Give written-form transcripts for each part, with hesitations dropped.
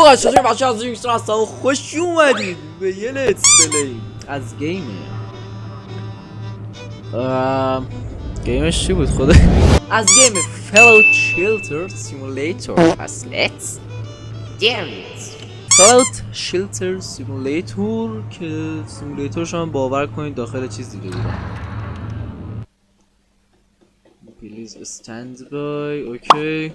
آقا چطور بچه از این هستم و خوش اومدید به یه لیتس پلی از گیمه. گیمش چی بود خوده؟ از گیم Fallout Shelter Simulator. پس لیتس Fallout Shelter Simulator که سیمولیتورش هم باور کنید داخل چیز دیده بودم. Please stand by. اوکی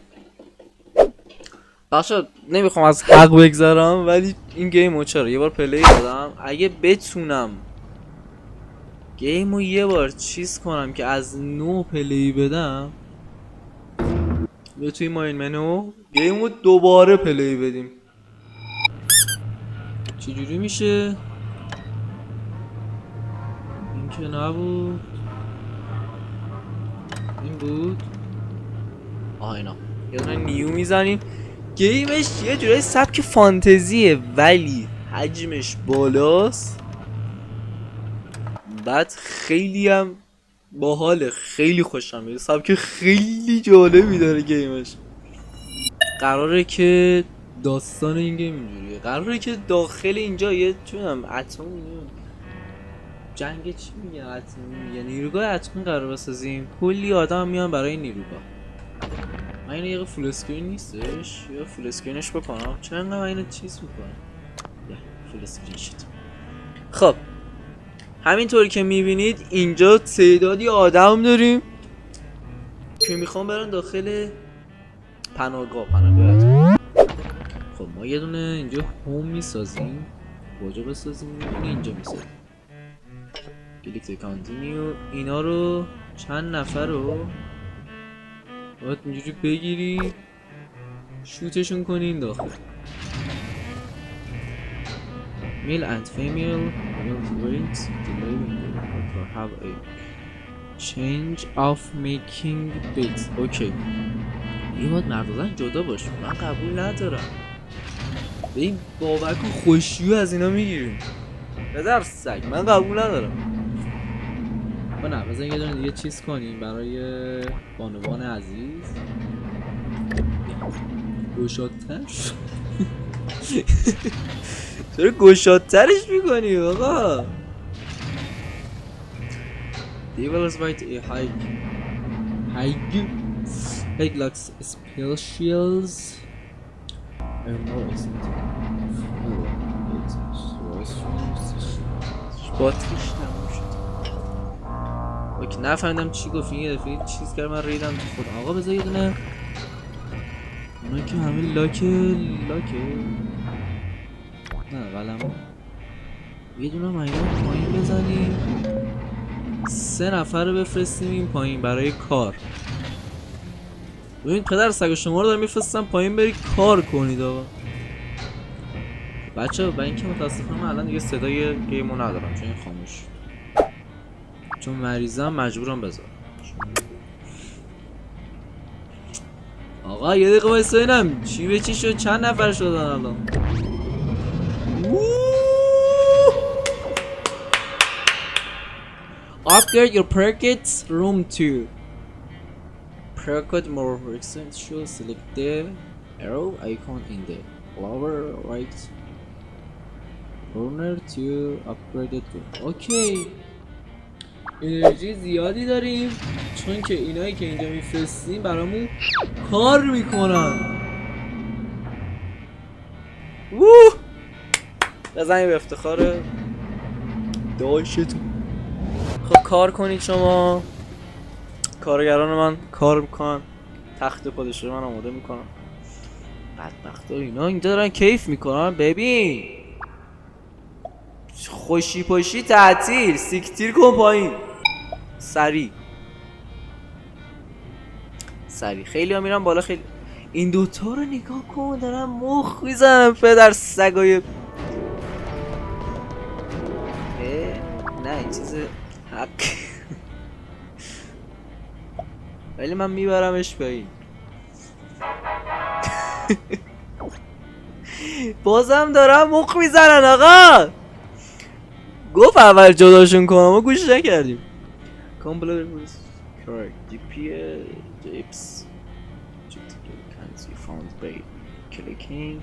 بخشا نمیخوام از حق بگذارم ولی این گیمو چرا یه بار پلی دادم، اگه بتونم گیمو یه بار چیز کنم که از نو پلی بدم، بیا توی ماین منو گیمو دوباره پلی بدیم. چجوری میشه؟ این که نبود، این بود. اینا یه دونه نیو میزنیم. گیمش یه جورای سبک فانتزیه ولی حجمش بالاست، بعد خیلی هم باحاله، خیلی خوشم میاد، سبک خیلی جالبی داره گیمش. قراره که داستان این گیم اینجوریه، قراره که داخل اینجا یه چونم اتم جنگ چی میگه اتمی، یه نیروگاه اتمی قرار بسازیم، کلی آدم میان برای نیروگاه. من اینو یه فول اسکرین نیستش یا فول اسکرینش بکنم؟ چرا انقدر اینو چیز میکنم؟ یا فول اسکرین شد. خب همینطور که میبینید اینجا تعدادی آدم داریم که میخوام برن داخل پناهگاه. خب ما یه دونه اینجا هوم میسازیم، کجا بسازیم؟ اینجا میسازیم. کلیک کانتینیو. اینا رو چند نفر رو باید اینجوری بگیری شوتشون کنین داخل. Male and female will wait to have a change of making bits. اوکی این باید مردازن جدا باشه، من قبول ندارم. به این باور کن خوشیو از اینا میگیریم پدر سگ، من قبول ندارم. نه بذار یه دونه دیگه چیز کنیم برای بانوان عزیز. گشادتر چرا گشادترش میکنی آقا؟ Devils fight a high lux specials باتریش نموشد. اوکی نفهمیدم چی گفت، این یه دفعه چیز کرد من ریدم تو خود. آقا بذار یه دونه اونا که همه لاکه نه قلم یه دونه ماینا پایین بزنیم، 3 نفر رو بفرستیم این پایین برای کار. ببین پدر سگ شما رو دارم میفرستم پایین بری کار کنید. آقا بچه با اینکه متاسفانه من الان دیگه صدای گیمو ندارم چون این خاموش شد، چون مریضم مجبورم بذارم. آقا یه دقیقه وایسا ببینم چی به چی شد، چند نفر شدن الان. Upgrade your perkits room 2. Perkit more essential. Select the arrow icon in the lower right corner to upgrade it room. Okay. انرژی زیادی داریم چون که اینایی که اینجا میفرستیم برامون کار میکنن. بزنیم به افتخار داشتون. خب کار کنید شما. کارگران من کار میکنن، تخت پادشاهی من آماده میکنن. بدبختا اینا اینجا دارن کیف میکنن. ببین خوشی پاشی تعطیل، سیکتیر کن پایین سری خیلی ها میرن بالا. خیلی این دوتا رو نگاه کن دارن مخ میزنن پدر سگای. نه این چیز حق ولی من میبرمش پایین. بازم دارن مخ میزنن. آقا گفت اول جداشون کنم و گوش نکردیم. Compilers correct GPS can't you found by clicking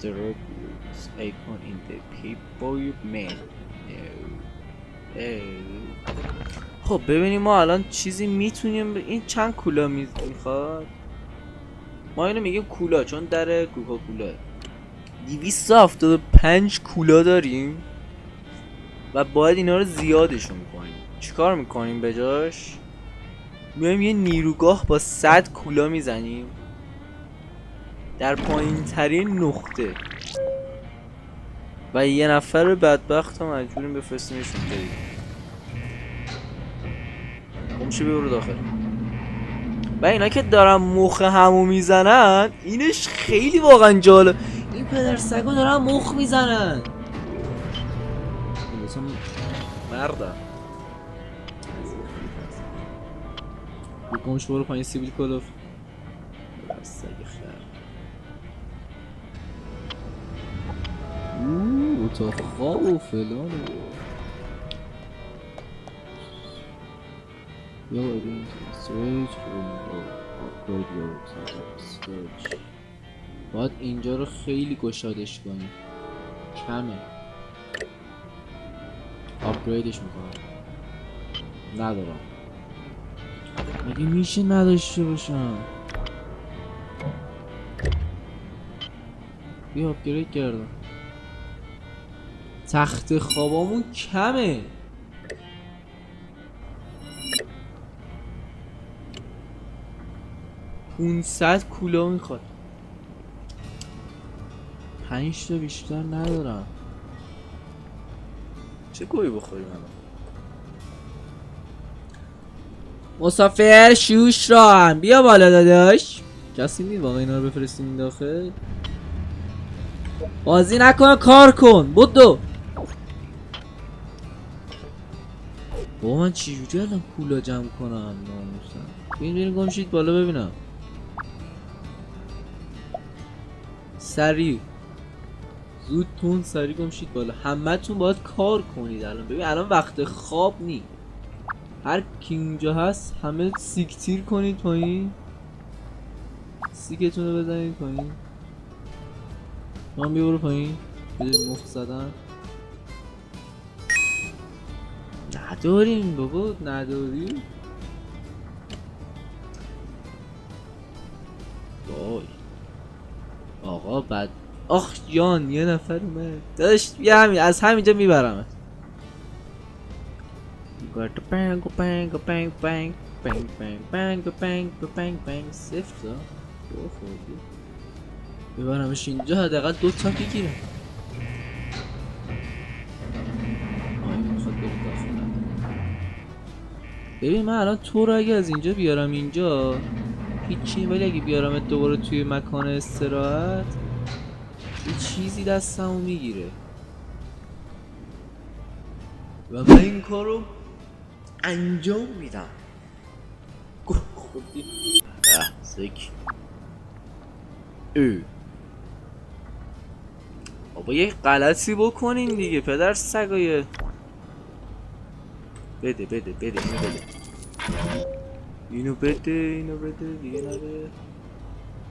the Roblox icon in the people made. خب ببینیم ما الان چیزی میتونیم این چند کولا میخواد. ما اینو میگیم کولا چون در کوکاکولا 275 کولا داریم و باید اینا رو زیادشون کنیم. چیکار میکنیم به جاش؟ میایم یه نیروگاه با 100 کولا میزنیم در پایین ترین نقطه و یه نفر بدبخت رو مجبوریم بفرستیمشون دیگه. گمشه برو داخل. و اینا که دارن مخ همو میزنن اینش خیلی واقعا جالب. این پدر سگا دارن مخ میزنن. مثلا مردم گمشه برو پایین سیبیل کلوف. سگ خر. اتاق خواب و فلان یا این سویچ باید اینجا رو خیلی گشادش کنیم. کمه آپگریدش میکنم. ندارم مگه میشه نداشته باشم؟ بیا آپگرید کردم. تخت خوابامون کمه. .500 کولا میخواد. 5 تا بیشتر ندارم. چه گویی بخوریم الان؟ مسافر شوش ران بیا بالا داداش. کسی نید واقعا اینا رو بفرستیم این داخل؟ بازی نکن کار کن بودو. با من چجوری الان کولا جمع کنم؟ ناموسم بین گمشید بالا ببینم. سریع زود تون سریع گمشید بالا. همه تون باید کار کنید الان. ببین الان وقت خواب نی. هر کی اینجا هست همه سیکتیر کنید پایین. سیکتون رو بزنید پایین. من بیا برو پایین. بده مفت زدن نداریم بابا. نداریم وای آقا بد. آخ جان یه نفر اومد داشت. بیا همین از همینجا میبرم. صفر ببرمش اینجا حداقل 2 تا بگیرم. ببین من الان تو رو اگه از اینجا بیارم اینجا هیچی، ولی اگه بیارم دوباره توی مکان استراحت یه چیزی دستمو میگیره و من این کارو انجام میدم. خودی سک بابا یه غلطی بکنین دیگه پدر سگای. بده بده بده اینو بده اینو بده دیگه نده.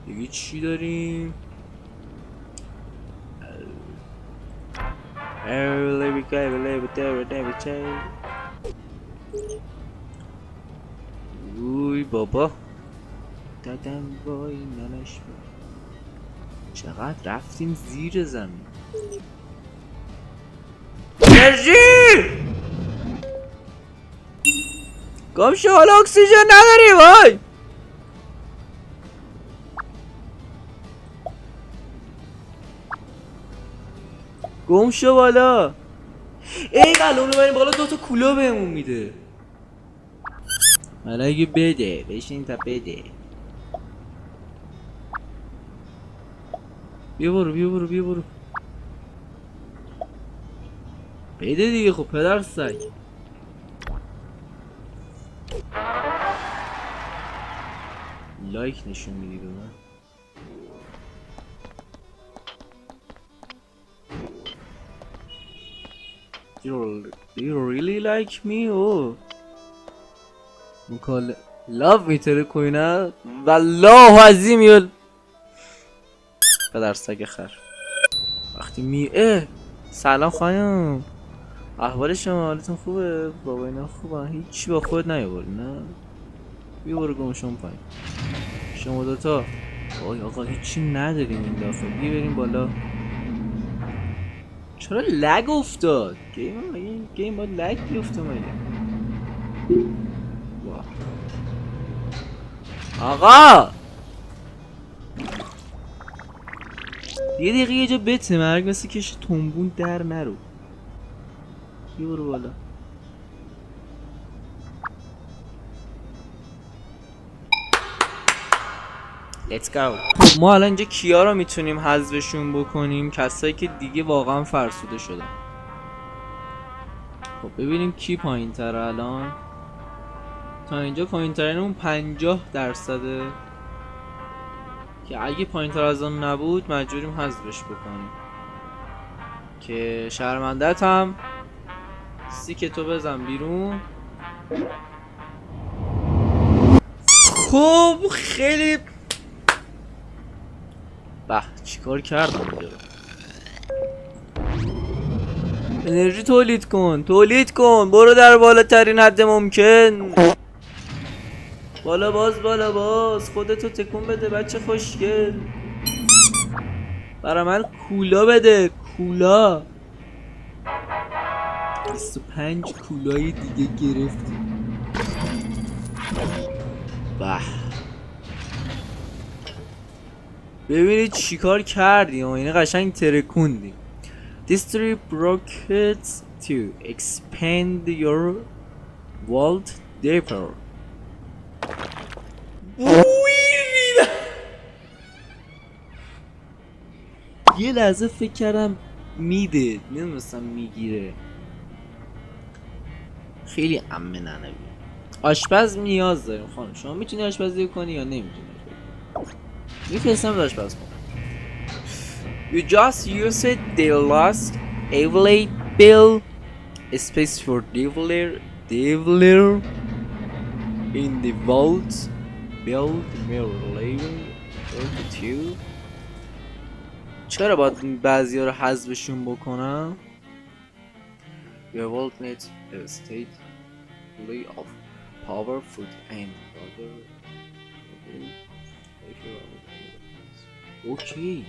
دیگه چی داریم؟ اوی بابا دادم وای ننش. چقدر رفتیم زیر زمین. انرژی گمشو حالا اکسیژن نداری وای. گمشو بالا. ای قلون رو بریم بالا 2 تا کولا بهمون میده. حالا اگه بده بشین تا بده. بیا برو بیا برو بیا برو. بده دیگه خب پدر سگ. لایک نشون میدی به من. Do you really like me? Oh مکال لاف میتره کوینه والله عظیم یل پدر سگ خر. وقتی سلام خانم، احوال شما؟ حالتون خوبه؟ بابا اینا خوبه؟ هیچی با خود نیاوردی نه؟ بیا برو گم شما پایین. شما دوتا وای آقا هیچی نداریم این دفعه. بیا بریم بالا. چرا لگ افتاد؟ گیم با لگ بیفته مگه؟ واه. آقا یه دقیقه یه جا بته مرگ مثل کش تنبون در نرو. بیا برو بالا. Let's go. خب ما الان اینجا کیا رو میتونیم حذفشون بکنیم؟ کسایی که دیگه واقعا فرسوده شدن. خب ببینیم کی پایین تره الان. تا اینجا پایین ترین اون 50%، که اگه پایین تر از اون نبود مجبوریم حذفش بکنیم. که شرمندت هم سیکتو بزن بیرون. خب خیلی چیکار کردم اینجا؟ انرژی تولید کن برو در بالاترین حد ممکن. بالا باز خودتو تکون بده بچه خوشگل. برای من کولا بده. کولا 25 کولای دیگه گرفتیم. ببینید چیکار کردیم. اینه قشنگ ترکوندیم. Distrib rockets to expand your world deeper. یه لحظه فکر کردم میده، نمیدونستم میگیره. خیلی امنانه. آشپز نیاز داریم خانم. شما میتونی آشپزی کنی یا نمیتونی؟ میفرستم آشپز کن. You just used the last available space for Devler in the vault. Build mirror living 32. چرا باید بعضی ها رو حذفشون بکنم؟ Your vault needs a state of power, food and water. اوکی.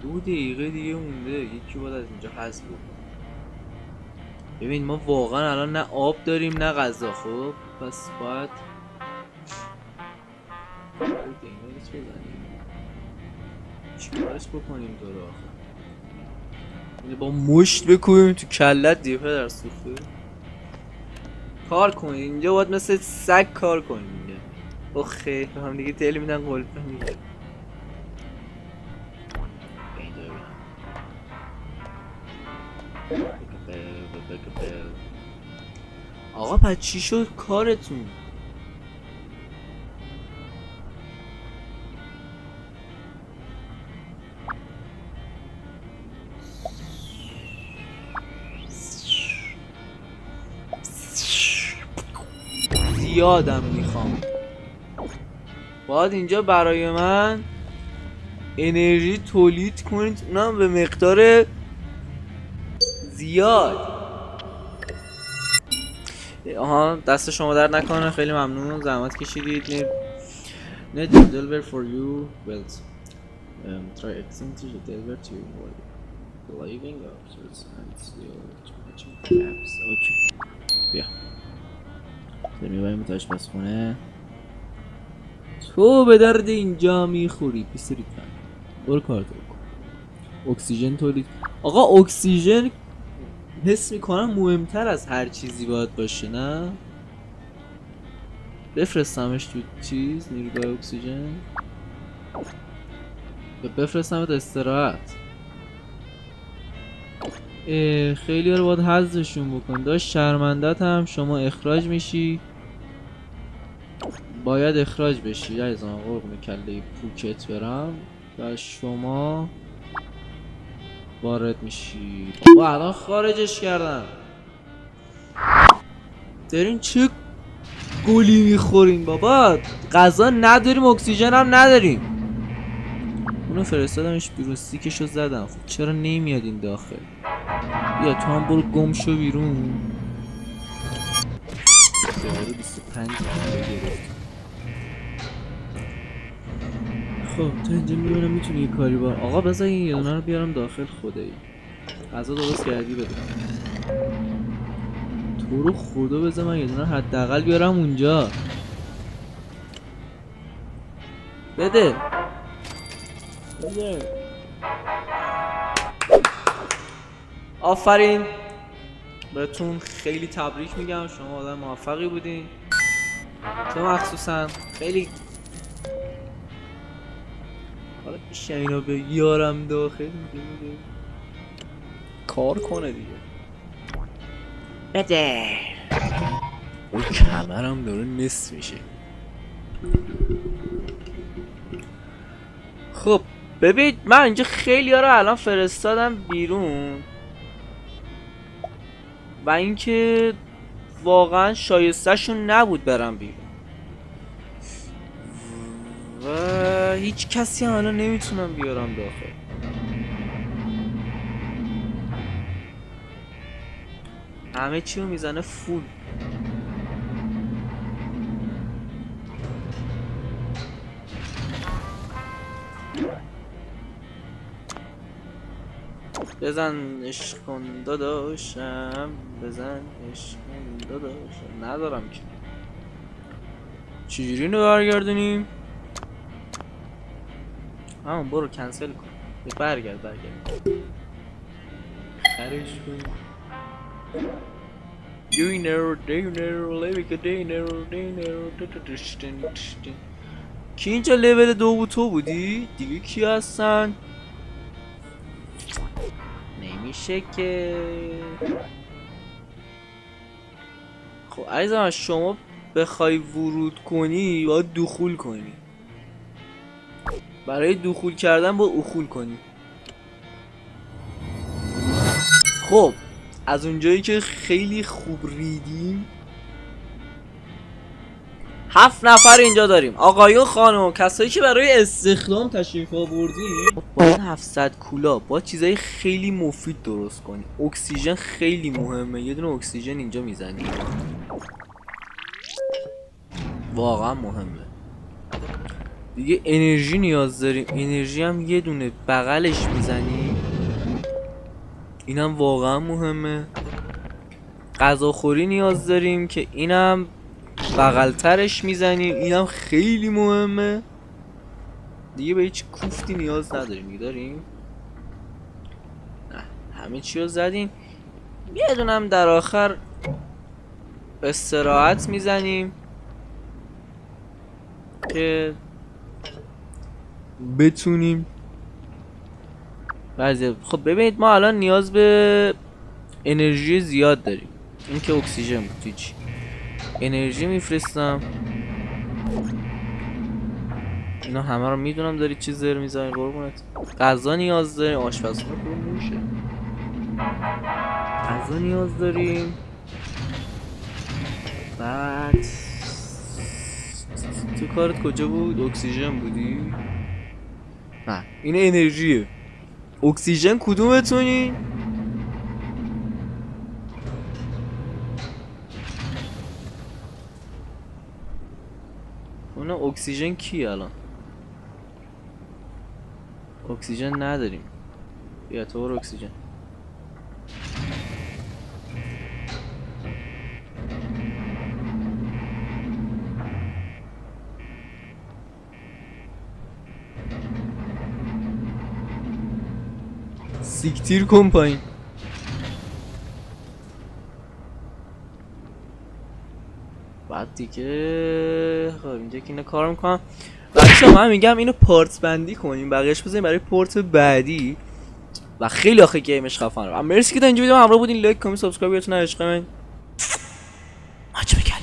2 دقیقه دیگه مونده. یکی باید از اینجا حذف بکنم. ببین ما واقعا الان نه آب داریم نه غذا. خب پس باید چیکارش بکنیم تو رو آخه؟ با مشت بکنیم تو کلت دیگه پدر سوخته. کار کنید اینجا. باید مثل سگ کار کنید اینجا. اوخه هم دیگه تیل میدن قلپه میگه. آقا پس چی شد کارتون؟ زیادم میخوام. باید اینجا برای من انرژی تولید کنید، اونم به مقدار زیاد. آها دست شما در نکنه. خیلی ممنون زحمت کشیدید. Net deliver for you. Well, try extending the deliver to living officers and still matching caps. Okay. بیا. میبریم تاش بس خونه. تو به درد اینجا میخوری پیسریت من. برو کارتو بکن. اکسیژن تولید. آقا اکسیژن حس میکنم مهمتر از هر چیزی باید باشه نه؟ بفرستمش تو چیز نیروگاه اکسیژن. بفرستمت استراحت. خیلی رو باید حذفشون بکن. داشت شرمندت هم شما اخراج میشی. باید اخراج بشی. عزیزم قربون کله پوکت برم و شما وارد میشی. و الان خارجش کردم. دارین چه گلی میخورین بابا؟ غذا نداریم اکسیژن هم نداریم. اونو فرستادمش بیرون، سیکشو زدم. خب چرا نمیاد این داخل؟ بیا تو هم برو گم شو بیرون. داره 25 گرفت. خب تا اینجا میبینم میتونی یه کاری با آقا بذار این یه دونه رو بیارم داخل. خدایی غذا درست کردی بده تو رو خدا. بذار من یه دونه حداقل بیارم اونجا. بده آفرین بهتون، خیلی تبریک میگم، شما آدم موفقی بودین. تو مخصوصا خیلی حالا میشه اینو بیارم داخل میگه کار کنه دیگه. بده اون کمرم داره نصف میشه. خب ببین من اینجا خیلی ها رو الان فرستادم بیرون و اینکه واقعا شایسته شون نبود برم بیرون و هیچ کسی هم الان نمیتونم بیارم داخل. همه چی رو میزنه فول. بزن عشق کن داداشم، بزن عشق کن داداشم. ندارم که چجوری اینو برگردونیم؟ همون برو کنسل کن. برگرد خرش کن. کی اینجا لول 2 بود؟ تو بودی؟ دیگه کی هستن؟ نمیشه که. خب عزیزم شما بخوای ورود کنی باید دخول کنی. برای دخول کردن با اخول کنی. خب از اونجایی که خیلی خوب ریدیم 7 نفر اینجا داریم، آقایون خانم، کسایی که برای استخدام تشریف آوردیم. با 700 کولا با چیزای خیلی مفید درست کنی. اکسیژن خیلی مهمه، یه دونه اکسیژن اینجا میزنی واقعا مهمه. دیگه انرژی نیاز داریم، انرژی هم یه دونه بغلش میزنی، اینم واقعا مهمه. غذاخوری نیاز داریم که اینم بغلترش میزنیم، اینم خیلی مهمه. دیگه به هیچ کوفتی نیاز نداریم. داریم؟ نه همه چی رو زدیم. یه دونم در آخر استراحت میزنیم که بتونیم بعضی. خب ببینید ما الان نیاز به انرژی زیاد داریم. این که اکسیژن بود هیچ. انرژی میفرستم. اینا همه رو میدونم دارید چی زر میزنی قربونت. غذا نیاز داریم. آشپزخونه پر موشه. غذا نیاز داریم. بعد تو کارت کجا بود؟ اکسیژن بودی؟ نه این انرژیه. اکسیژن کدومتونی؟ اون اکسیژن کی الان؟ اکسیژن نداریم. بیا تو برو اکسیژن. سیکتیر کن پایین. بعد دیگه خب اینجا که اینا کار میکنم. بچه من میگم اینو پارت بندی کنیم، بقیهش بزنیم برای پورت بعدی و خیلی آخه گیمش خفنه. مرسی که تا اینجا ویدیو همراه بودین. لایک کامنت سابسکرایب یادتون نره. عشق من ماچ بگل.